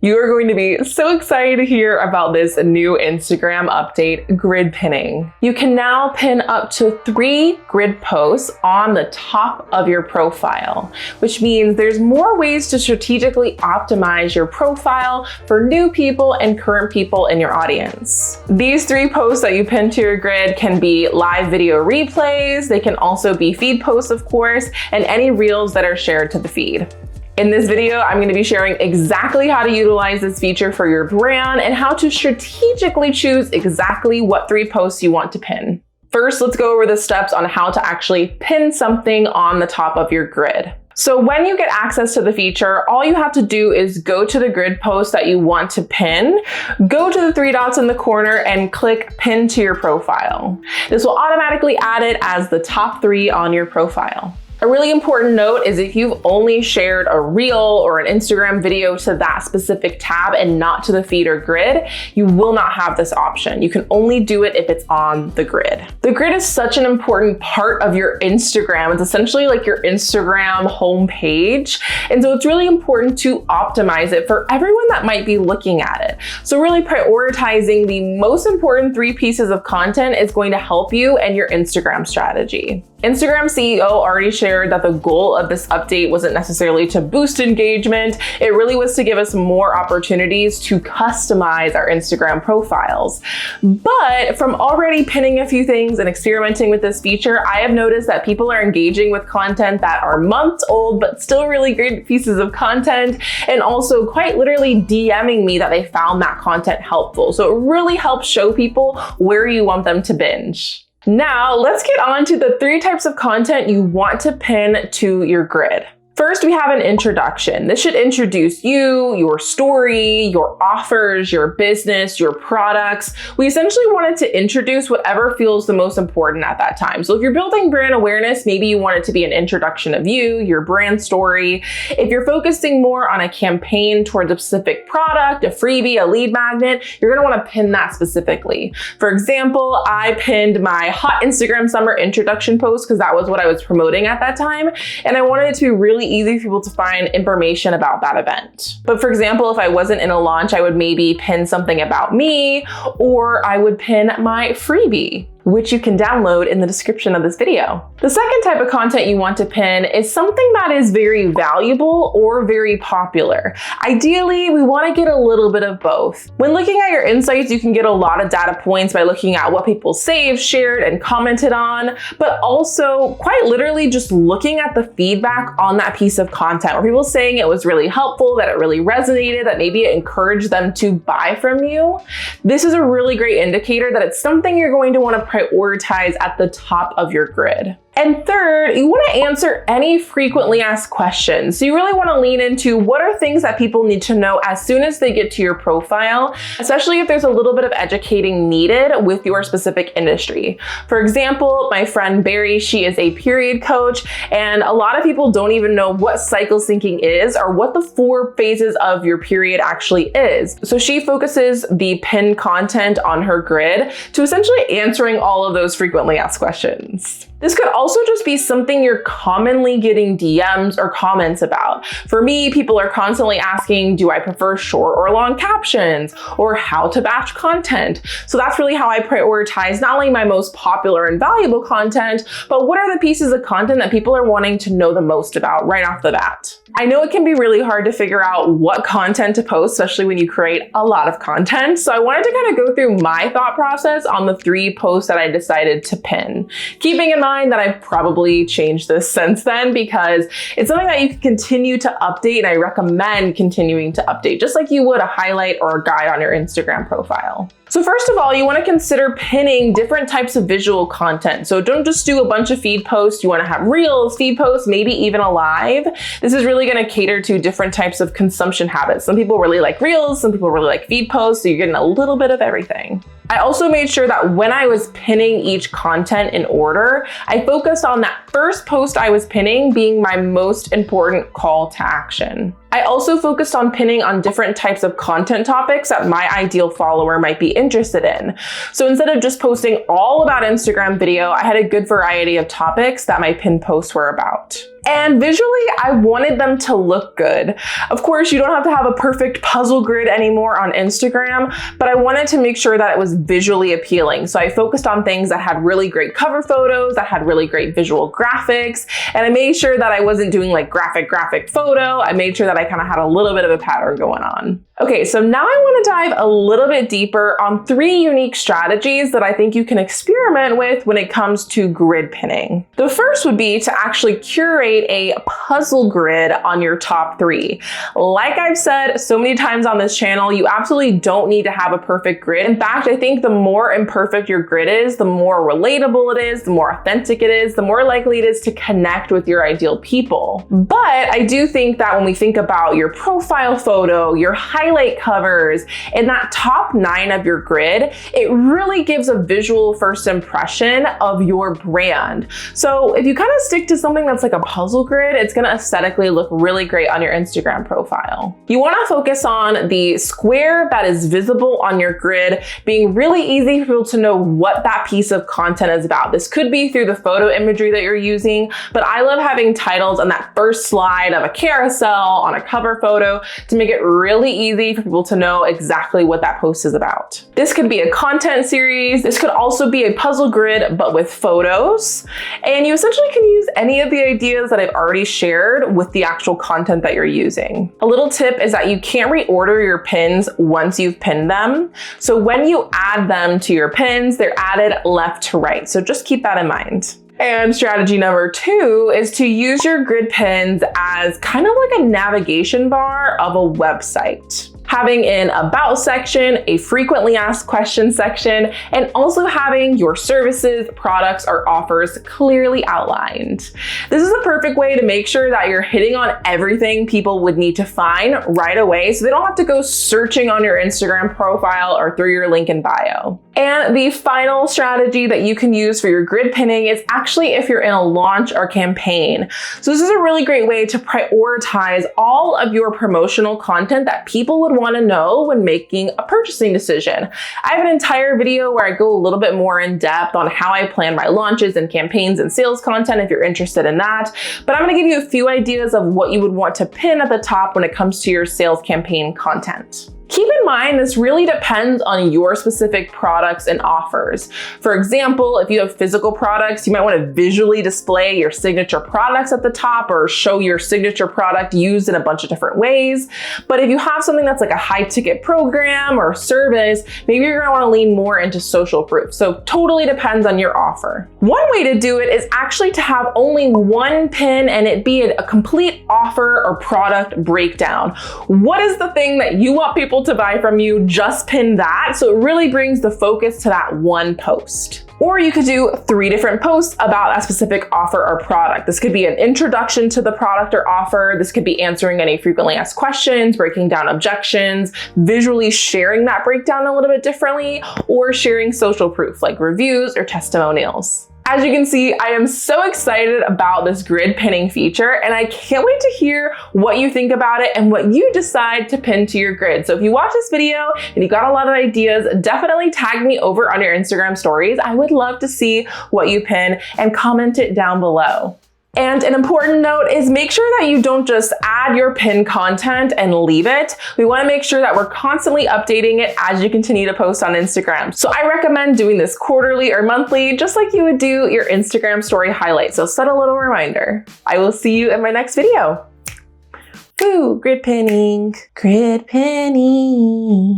You are going to be so excited to hear about this new Instagram update, grid pinning. You can now pin up to 3 grid posts on the top of your profile, which means there's more ways to strategically optimize your profile for new people and current people in your audience. These 3 posts that you pin to your grid can be live video replays, they can also be feed posts, of course, and any reels that are shared to the feed. In this video, I'm going to be sharing exactly how to utilize this feature for your brand and how to strategically choose exactly what 3 posts you want to pin. First, let's go over the steps on how to actually pin something on the top of your grid. So when you get access to the feature, all you have to do is go to the grid post that you want to pin, go to the 3 dots in the corner and click pin to your profile. This will automatically add it as the top 3 on your profile. A really important note is if you've only shared a reel or an Instagram video to that specific tab and not to the feed or grid, you will not have this option. You can only do it if it's on the grid. The grid is such an important part of your Instagram. It's essentially like your Instagram homepage. And so it's really important to optimize it for everyone that might be looking at it. So really prioritizing the most important 3 pieces of content is going to help you and your Instagram strategy. Instagram CEO already shared that the goal of this update wasn't necessarily to boost engagement. It really was to give us more opportunities to customize our Instagram profiles. But from already pinning a few things and experimenting with this feature, I have noticed that people are engaging with content that are months old, but still really great pieces of content, and also quite literally DMing me that they found that content helpful. So it really helps show people where you want them to binge. Now, let's get on to the 3 types of content you want to pin to your grid. First, we have an introduction. This should introduce you, your story, your offers, your business, your products. We essentially wanted to introduce whatever feels the most important at that time. So if you're building brand awareness, maybe you want it to be an introduction of you, your brand story. If you're focusing more on a campaign towards a specific product, a freebie, a lead magnet, you're gonna wanna pin that specifically. For example, I pinned my hot Instagram summer introduction post because that was what I was promoting at that time. And I wanted it to be really easy for people to find information about that event. But for example, if I wasn't in a launch, I would maybe pin something about me, or I would pin my freebie, which you can download in the description of this video. The second type of content you want to pin is something that is very valuable or very popular. Ideally, we want to get a little bit of both. When looking at your insights, you can get a lot of data points by looking at what people saved, shared, and commented on, but also quite literally just looking at the feedback on that piece of content, where people saying it was really helpful, that it really resonated, that maybe it encouraged them to buy from you. This is a really great indicator that it's something you're going to want to prioritize at the top of your grid. And third, you want to answer any frequently asked questions. So you really want to lean into what are things that people need to know as soon as they get to your profile, especially if there's a little bit of educating needed with your specific industry. For example, my friend Barry, she is a period coach, and a lot of people don't even know what cycle syncing is or what the 4 phases of your period actually is. So she focuses the pinned content on her grid to essentially answering all of those frequently asked questions. This could also just be something you're commonly getting DMs or comments about. For me, people are constantly asking, do I prefer short or long captions, or how to batch content? So that's really how I prioritize not only my most popular and valuable content, but what are the pieces of content that people are wanting to know the most about right off the bat. I know it can be really hard to figure out what content to post, especially when you create a lot of content. So I wanted to kind of go through my thought process on the 3 posts that I decided to pin, keeping in mind that I've probably changed this since then because it's something that you can continue to update, and I recommend continuing to update, just like you would a highlight or a guide on your Instagram profile. So first of all, you want to consider pinning different types of visual content. So don't just do a bunch of feed posts. You want to have reels, feed posts, maybe even a live. This is really going to cater to different types of consumption habits. Some people really like reels, some people really like feed posts, so you're getting a little bit of everything. I also made sure that when I was pinning each content in order, I focused on that first post I was pinning being my most important call to action. I also focused on pinning on different types of content topics that my ideal follower might be interested in. So instead of just posting all about Instagram video, I had a good variety of topics that my pin posts were about. And visually, I wanted them to look good. Of course, you don't have to have a perfect puzzle grid anymore on Instagram, but I wanted to make sure that it was visually appealing. So I focused on things that had really great cover photos, that had really great visual graphics, and I made sure that I wasn't doing like graphic photo. I made sure that I kind of had a little bit of a pattern going on. Okay, so now I want to dive a little bit deeper on 3 unique strategies that I think you can experiment with when it comes to grid pinning. The first would be to actually curate a puzzle grid on your top 3. Like I've said so many times on this channel, you absolutely don't need to have a perfect grid. In fact, I think the more imperfect your grid is, the more relatable it is, the more authentic it is, the more likely it is to connect with your ideal people. But I do think that when we think about your profile photo, your highlight covers, and that top 9 of your grid, it really gives a visual first impression of your brand. So if you kind of stick to something that's like a puzzle grid, it's going to aesthetically look really great on your Instagram profile. You want to focus on the square that is visible on your grid being really easy for people to know what that piece of content is about. This could be through the photo imagery that you're using, but I love having titles on that first slide of a carousel, on a cover photo, to make it really easy for people to know exactly what that post is about. This could be a content series. This could also be a puzzle grid, but with photos. And you essentially can use any of the ideas that I've already shared with the actual content that you're using. A little tip is that you can't reorder your pins once you've pinned them. So when you add them to your pins, they're added left to right. So just keep that in mind. And strategy number 2 is to use your grid pins as kind of like a navigation bar of a website. Having an about section, a frequently asked questions section, and also having your services, products, or offers clearly outlined. This is a perfect way to make sure that you're hitting on everything people would need to find right away, so they don't have to go searching on your Instagram profile or through your link in bio. And the final strategy that you can use for your grid pinning is actually if you're in a launch or campaign. So this is a really great way to prioritize all of your promotional content that people would want to know when making a purchasing decision. I have an entire video where I go a little bit more in depth on how I plan my launches and campaigns and sales content if you're interested in that. But I'm going to give you a few ideas of what you would want to pin at the top when it comes to your sales campaign content. Keep in mind, this really depends on your specific products and offers. For example, if you have physical products, you might want to visually display your signature products at the top or show your signature product used in a bunch of different ways. But if you have something that's like a high ticket program or service, maybe you're going to want to lean more into social proof. So totally depends on your offer. One way to do it is actually to have only one pin and it be a complete offer or product breakdown. What is the thing that you want people to buy from you? Just pin that, so it really brings the focus to that one post. Or you could do 3 different posts about a specific offer or product. This could be an introduction to the product or offer. This could be answering any frequently asked questions, breaking down objections, visually sharing that breakdown a little bit differently, or sharing social proof like reviews or testimonials. As you can see, I am so excited about this grid pinning feature, and I can't wait to hear what you think about it and what you decide to pin to your grid. So if you watch this video and you got a lot of ideas, definitely tag me over on your Instagram stories. I would love to see what you pin and comment it down below. And an important note is make sure that you don't just add your pin content and leave it. We want to make sure that we're constantly updating it as you continue to post on Instagram. So I recommend doing this quarterly or monthly, just like you would do your Instagram story highlight. So set a little reminder. I will see you in my next video. Ooh, grid pinning, grid pinning.